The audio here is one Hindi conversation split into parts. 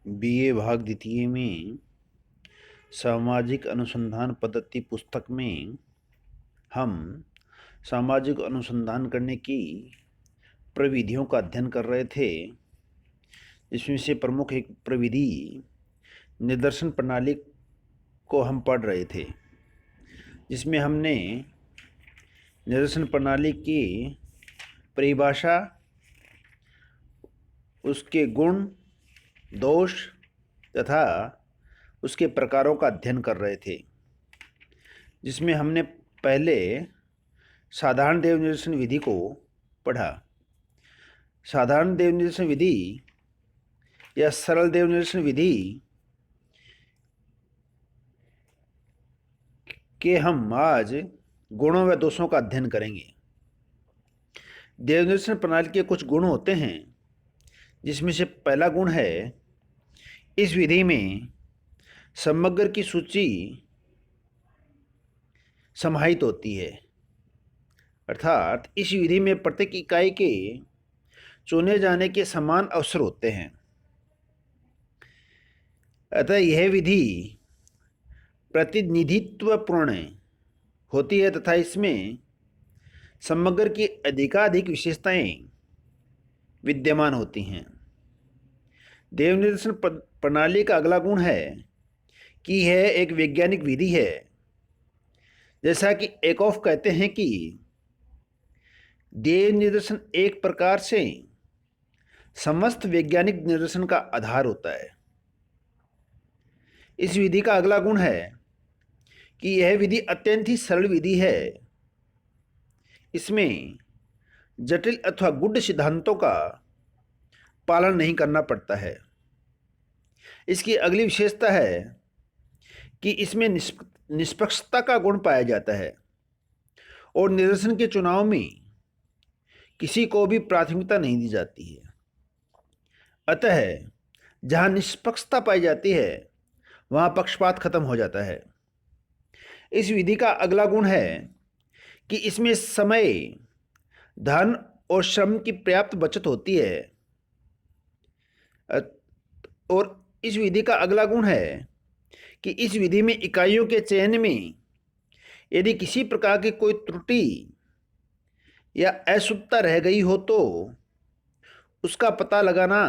बीए भाग द्वितीय में सामाजिक अनुसंधान पद्धति पुस्तक में हम सामाजिक अनुसंधान करने की प्रविधियों का अध्ययन कर रहे थे। इसमें से प्रमुख एक प्रविधि निदर्शन प्रणाली को हम पढ़ रहे थे, जिसमें हमने निदर्शन प्रणाली की परिभाषा, उसके गुण, दोष तथा उसके प्रकारों का अध्ययन कर रहे थे, जिसमें हमने पहले साधारण देव निदर्शन विधि को पढ़ा। साधारण देव निदर्शन विधि या सरल देव निदर्शन विधि के हम आज गुणों व दोषों का अध्ययन करेंगे। देव निदर्शन प्रणाली के कुछ गुण होते हैं, जिसमें से पहला गुण है, इस विधि में समग्र की सूची समाहित होती है, अर्थात इस विधि में प्रत्येक इकाई के चुने जाने के समान अवसर होते हैं। अतः यह विधि प्रतिनिधित्वपूर्ण होती है तथा इसमें समग्र की अधिकाधिक विशेषताएं विद्यमान होती हैं। देव निदर्शन प्रणाली का अगला गुण है कि यह एक वैज्ञानिक विधि है। जैसा कि एकॉफ कहते हैं कि देव निदर्शन एक प्रकार से समस्त वैज्ञानिक निदर्शन का आधार होता है। इस विधि का अगला गुण है कि यह विधि अत्यंत ही सरल विधि है। इसमें जटिल अथवा गूढ़ सिद्धांतों का पालन नहीं करना पड़ता है। इसकी अगली विशेषता है कि इसमें निष्पक्षता का गुण पाया जाता है और निदर्शन के चुनाव में किसी को भी प्राथमिकता नहीं दी जाती है। अतः जहाँ निष्पक्षता पाई जाती है, वहाँ पक्षपात खत्म हो जाता है। इस विधि का अगला गुण है कि इसमें समय, धन और श्रम की पर्याप्त बचत होती है। और इस विधि का अगला गुण है कि इस विधि में इकाइयों के चयन में यदि किसी प्रकार की कोई त्रुटि या अशुद्धता रह गई हो तो उसका पता लगाना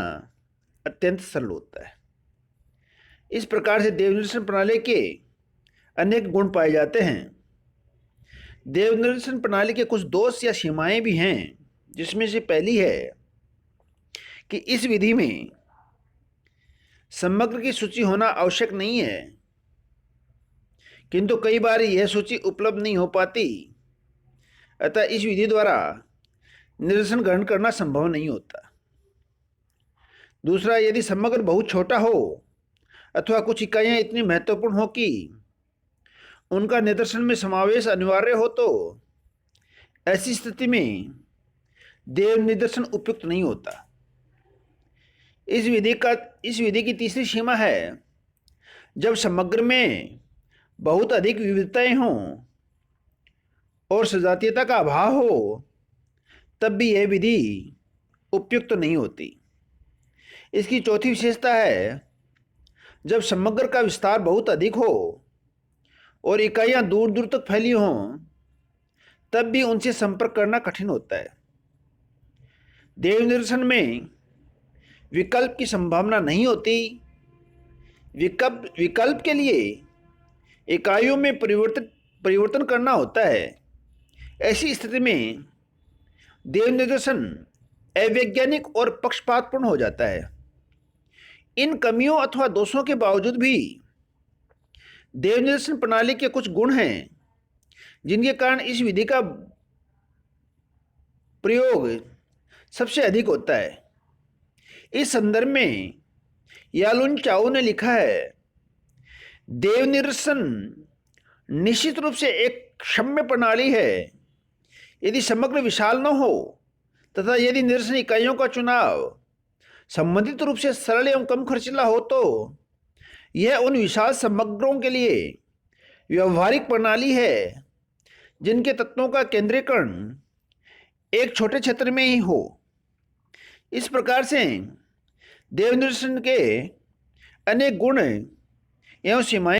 अत्यंत सरल होता है। इस प्रकार से देव निदर्शन प्रणाली के अनेक गुण पाए जाते हैं। देव निदर्शन प्रणाली के कुछ दोष या सीमाएं भी हैं, जिसमें से पहली है कि इस विधि में समग्र की सूची होना आवश्यक नहीं है, किंतु कई बार यह सूची उपलब्ध नहीं हो पाती। अतः इस विधि द्वारा निदर्शन ग्रहण करना संभव नहीं होता। दूसरा, यदि समग्र बहुत छोटा हो अथवा कुछ इकाइयां इतनी महत्वपूर्ण हो कि उनका निदर्शन में समावेश अनिवार्य हो, तो ऐसी स्थिति में देव निदर्शन उपयुक्त नहीं होता। इस विधि की तीसरी सीमा है, जब समग्र में बहुत अधिक विविधताएं हों और सजातीयता का अभाव हो, तब भी यह विधि उपयुक्त नहीं होती। इसकी चौथी विशेषता है, जब समग्र का विस्तार बहुत अधिक हो और इकाइयां दूर दूर तक फैली हों, तब भी उनसे संपर्क करना कठिन होता है। देव निदर्शन में विकल्प की संभावना नहीं होती। विकल्प के लिए इकाइयों में परिवर्तन करना होता है। ऐसी स्थिति में देव निदर्शन अवैज्ञानिक और पक्षपातपूर्ण हो जाता है। इन कमियों अथवा दोषों के बावजूद भी देव निदर्शन प्रणाली के कुछ गुण हैं, जिनके कारण इस विधि का प्रयोग सबसे अधिक होता है। इस संदर्भ में यालुन चाओ ने लिखा है, देव निदर्शन निश्चित रूप से एक क्षम्य प्रणाली है। यदि समग्र विशाल न हो तथा यदि निदर्शन इकाइयों का चुनाव संबंधित रूप से सरल एवं कम खर्चीला हो, तो यह उन विशाल समग्रों के लिए व्यवहारिक प्रणाली है जिनके तत्वों का केंद्रीकरण एक छोटे क्षेत्र में ही हो। इस प्रकार से देव निदर्शन के अनेक गुण एवं सीमाएं